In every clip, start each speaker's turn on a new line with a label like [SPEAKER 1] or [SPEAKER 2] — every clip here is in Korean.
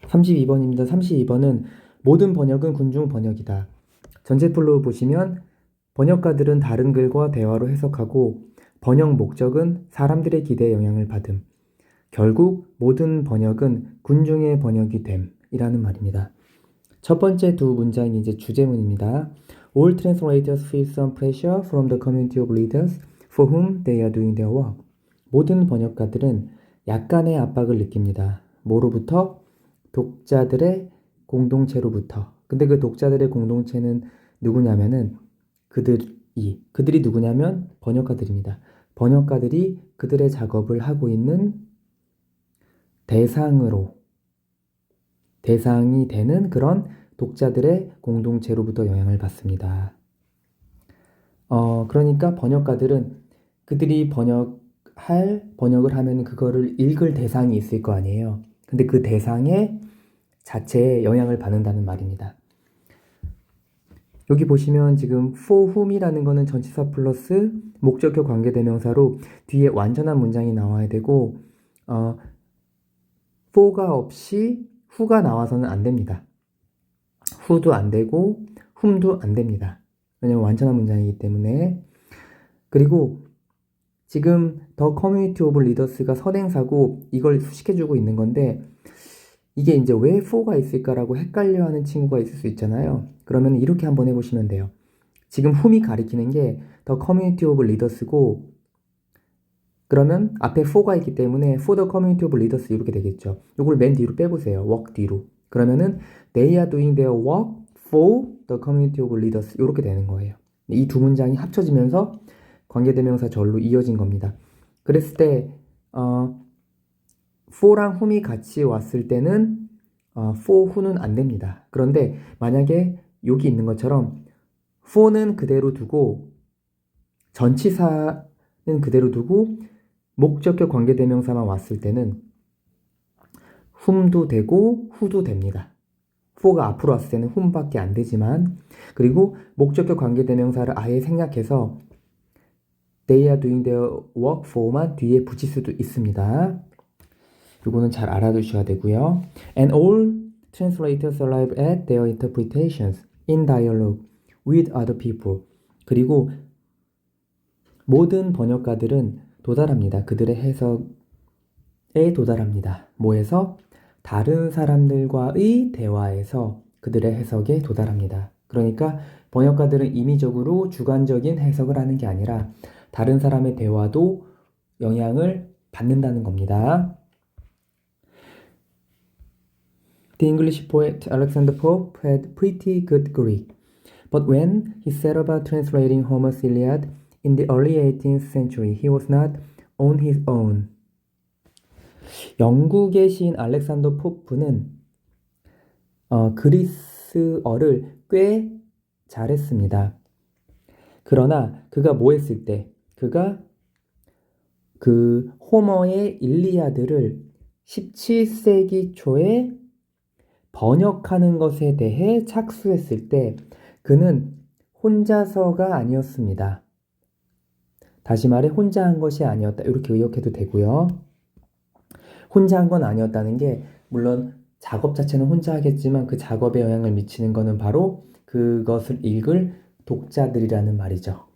[SPEAKER 1] 32번입니다. 32번은 모든 번역은 군중 번역이다. 전체풀로 보시면 번역가들은 다른 글과 대화로 해석하고 번역 목적은 사람들의 기대에 영향을 받음. 결국 모든 번역은 군중의 번역이 됨이라는 말입니다. 첫 번째 두 문장이 이제 주제문입니다. All translators feel some pressure from the community of readers for whom they are doing their work. 모든 번역가들은 약간의 압박을 느낍니다. 뭐로부터? 독자들의 공동체로부터. 근데 그 독자들의 공동체는 누구냐면은 그들이 누구냐면 번역가들입니다. 번역가들이 그들의 작업을 하고 있는 대상이 되는 그런 독자들의 공동체로부터 영향을 받습니다. 그러니까 번역가들은 그들이 번역을 하면 그거를 읽을 대상이 있을 거 아니에요. 근데 그 대상의 자체에 영향을 받는다는 말입니다. 여기 보시면 지금 for whom이라는 거는 전치사 플러스 목적격 관계대명사로 뒤에 완전한 문장이 나와야 되고 for가 없이 who가 나와서는 안 됩니다. who도 안 되고 whom도 안 됩니다. 왜냐면 완전한 문장이기 때문에. 그리고 지금 The Community of Leaders가 선행사고 이걸 수식해주고 있는 건데 이게 이제 왜 for가 있을까라고 헷갈려하는 친구가 있을 수 있잖아요. 그러면 이렇게 한번 해보시면 돼요. 지금 whom이 가리키는 게 The Community of Leaders고 그러면 앞에 for가 있기 때문에 for the community of leaders 이렇게 되겠죠. 이걸 맨 뒤로 빼보세요. work 뒤로. 그러면은 they are doing their work for the community of leaders 이렇게 되는 거예요. 이 두 문장이 합쳐지면서 관계대명사 절로 이어진 겁니다. 그랬을 때 for랑 whom이 같이 왔을 때는 for who는 안 됩니다. 그런데 만약에 여기 있는 것처럼 for는 그대로 두고 전치사는 그대로 두고 목적격 관계대명사만 왔을 때는 whom도 되고 who도 됩니다. for가 앞으로 왔을 때는 whom밖에 안 되지만 그리고 목적격 관계대명사를 아예 생략해서 they are doing their work for만 뒤에 붙일 수도 있습니다. 이거는 잘 알아두셔야 되고요. And all translators arrive at their interpretations in dialogue with other people. 그리고 모든 번역가들은 도달합니다. 그들의 해석에 도달합니다. 뭐에서? 다른 사람들과의 대화에서 그들의 해석에 도달합니다. 그러니까 번역가들은 임의적으로 주관적인 해석을 하는 게 아니라 다른 사람의 대화도 영향을 받는다는 겁니다. The English poet Alexander Pope had pretty good Greek, but when he set about translating Homer's Iliad in the early 18th century, he was not on his own. 영국의 시인 알렉산더 포프는 그리스어를 꽤 잘했습니다. 그러나 그가 뭐 했을 때? 그가 그 호머의 일리아드를 17세기 초에 번역하는 것에 대해 착수했을 때 그는 혼자서가 아니었습니다. 다시 말해 혼자 한 것이 아니었다. 이렇게 의역해도 되고요. 혼자 한 건 아니었다는 게 물론 작업 자체는 혼자 하겠지만 그 작업에 영향을 미치는 거는 바로 그것을 읽을 독자들이라는 말이죠.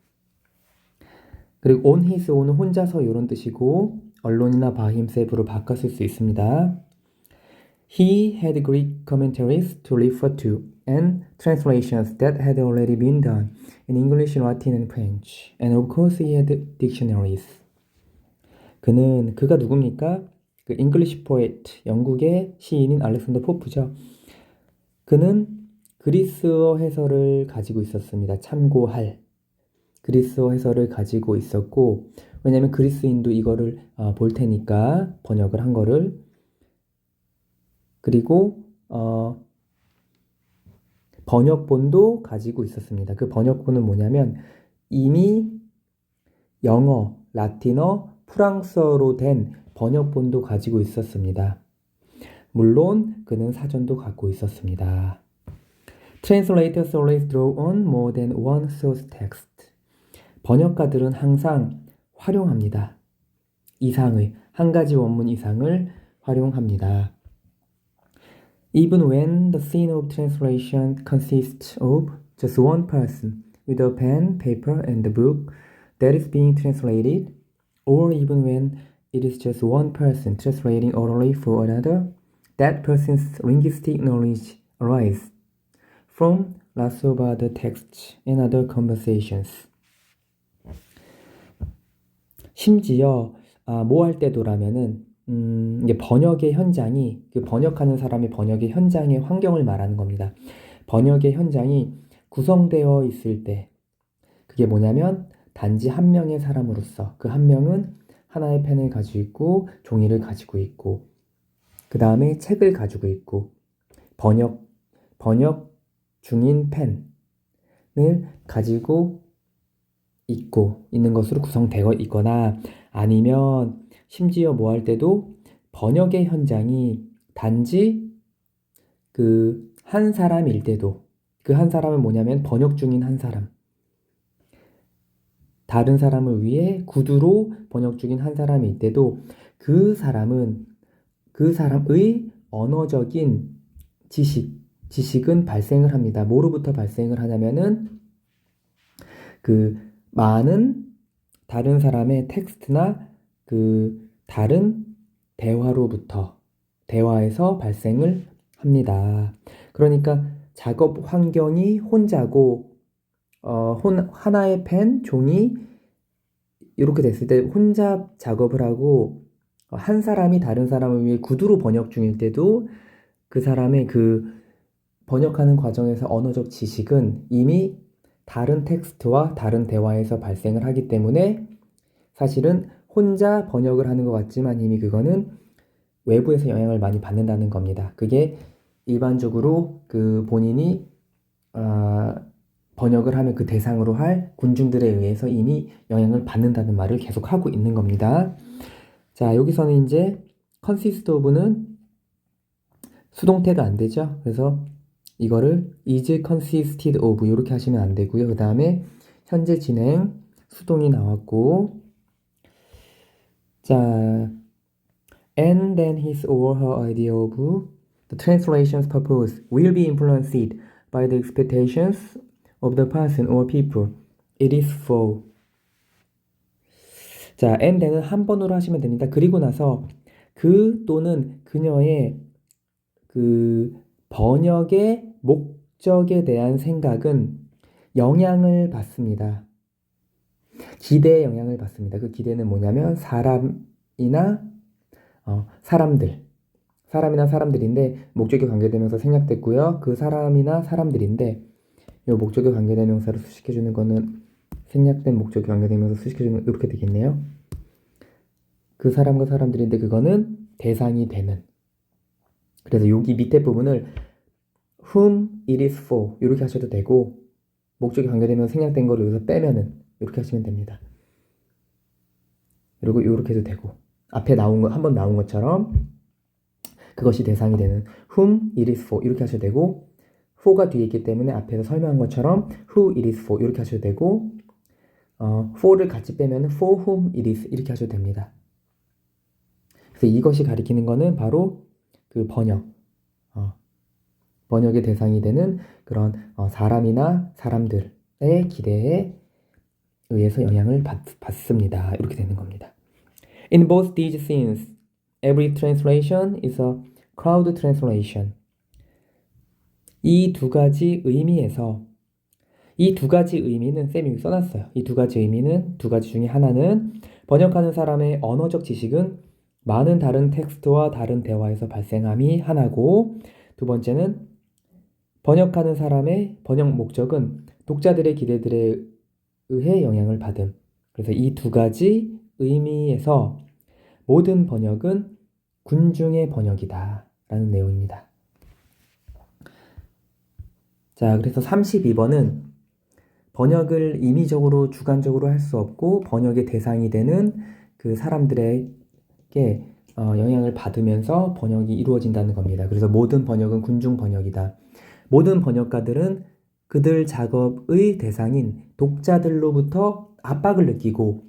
[SPEAKER 1] 그리고 on his own은 혼자서 이런 뜻이고 언론이나 by himself로 바꿨을 수 있습니다. He had Greek commentaries to refer to and translations that had already been done in English, Latin, and French. And of course he had dictionaries. 그가 누굽니까? 그 English poet, 영국의 시인인 알렉산더 포프죠. 그는 그리스어 해설을 가지고 있었습니다. 참고할 그리스어 해설을 가지고 있었고 왜냐면 그리스인도 이거를 볼 테니까 번역을 한 거를 그리고 번역본도 가지고 있었습니다. 그 번역본은 뭐냐면 이미 영어, 라틴어, 프랑스어로 된 번역본도 가지고 있었습니다. 물론 그는 사전도 갖고 있었습니다. Translators always draw on more than one source text. 번역가들은 항상 활용합니다. 한 가지 원문 이상을 활용합니다. Even when the scene of translation consists of just one person with a pen, paper, and the book that is being translated, or even when it is just one person translating orally for another, that person's linguistic knowledge arises from lots of other texts and other conversations. 심지어 뭐 할 때도라면은 이게 번역의 현장이 그 번역하는 사람의 번역의 현장의 환경을 말하는 겁니다. 번역의 현장이 구성되어 있을 때 그게 뭐냐면 단지 한 명의 사람으로서 그 한 명은 하나의 펜을 가지고 있고 종이를 가지고 있고 그 다음에 책을 가지고 있고 번역 중인 펜을 가지고 있고 있는 것으로 구성되어 있거나 아니면 심지어 뭐 할 때도 번역의 현장이 단지 그 한 사람일 때도 그 한 사람은 뭐냐면 번역 중인 한 사람 다른 사람을 위해 구두로 번역 중인 한 사람일 때도 그 사람은 그 사람의 언어적인 지식은 발생을 합니다. 뭐로부터 발생을 하냐면은 그 많은 다른 사람의 텍스트나 그 다른 대화에서 발생을 합니다. 그러니까 작업 환경이 혼자고 하나의 펜, 종이 이렇게 됐을 때 혼자 작업을 하고 한 사람이 다른 사람을 위해 구두로 번역 중일 때도 그 사람의 그 번역하는 과정에서 언어적 지식은 이미 다른 텍스트와 다른 대화에서 발생을 하기 때문에 사실은 혼자 번역을 하는 것 같지만 이미 그거는 외부에서 영향을 많이 받는다는 겁니다. 그게 일반적으로 그 본인이 번역을 하면 그 대상으로 할 군중들에 의해서 이미 영향을 받는다는 말을 계속 하고 있는 겁니다. 자, 여기서는 이제 consist of는 수동태가 안 되죠. 그래서 이거를 is consisted of 이렇게 하시면 안 되고요. 그 다음에 현재 진행 수동이 나왔고 자, and then his or her idea of the translation's purpose will be influenced by the expectations of the person or people it is for. 자, and then은 한 번으로 하시면 됩니다. 그리고 나서 그 또는 그녀의 그 번역의 목적에 대한 생각은 영향을 받습니다. 기대에 영향을 받습니다. 그 기대는 뭐냐면 사람이나 사람들인데 목적이 관계대명사 생략됐고요. 그 사람이나 사람들인데 이 목적이 관계대명사를 수식해주는 거는 생략된 목적이 관계대명사 수식해주는 이렇게 되겠네요. 그 사람과 사람들인데 그거는 대상이 되는. 그래서 여기 밑에 부분을 whom it is for 이렇게 하셔도 되고 목적이 관계되면서 생략된 거를 여기서 빼면은 이렇게 하시면 됩니다. 그리고 이렇게 해도 되고 앞에 한번 나온 것처럼 그것이 대상이 되는 whom it is for 이렇게 하셔도 되고 for가 뒤에 있기 때문에 앞에서 설명한 것처럼 who it is for 이렇게 하셔도 되고 for를 같이 빼면은 for whom it is 이렇게 하셔도 됩니다. 그래서 이것이 가리키는 거는 바로 그 번역의 대상이 되는 그런 사람이나 사람들의 기대에 의해서 영향을 받습니다. 이렇게 되는 겁니다. In both these scenes, every translation is a crowd translation. 이 두 가지 의미에서 이 두 가지 의미는 쌤이 써놨어요. 이 두 가지 의미는 두 가지 중에 하나는 번역하는 사람의 언어적 지식은 많은 다른 텍스트와 다른 대화에서 발생함이 하나고 두 번째는 번역하는 사람의 번역 목적은 독자들의 기대들에 의해 영향을 받음. 그래서 이 두 가지 의미에서 모든 번역은 군중의 번역이다 라는 내용입니다. 자, 그래서 32번은 번역을 임의적으로 주관적으로 할 수 없고 번역의 대상이 되는 그 사람들에게 영향을 받으면서 번역이 이루어진다는 겁니다. 그래서 모든 번역은 군중 번역이다. 모든 번역가들은 그들 작업의 대상인 독자들로부터 압박을 느끼고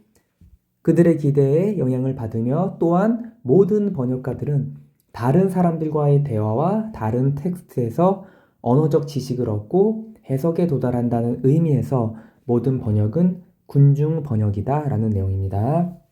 [SPEAKER 1] 그들의 기대에 영향을 받으며 또한 모든 번역가들은 다른 사람들과의 대화와 다른 텍스트에서 언어적 지식을 얻고 해석에 도달한다는 의미에서 모든 번역은 군중 번역이다 라는 내용입니다.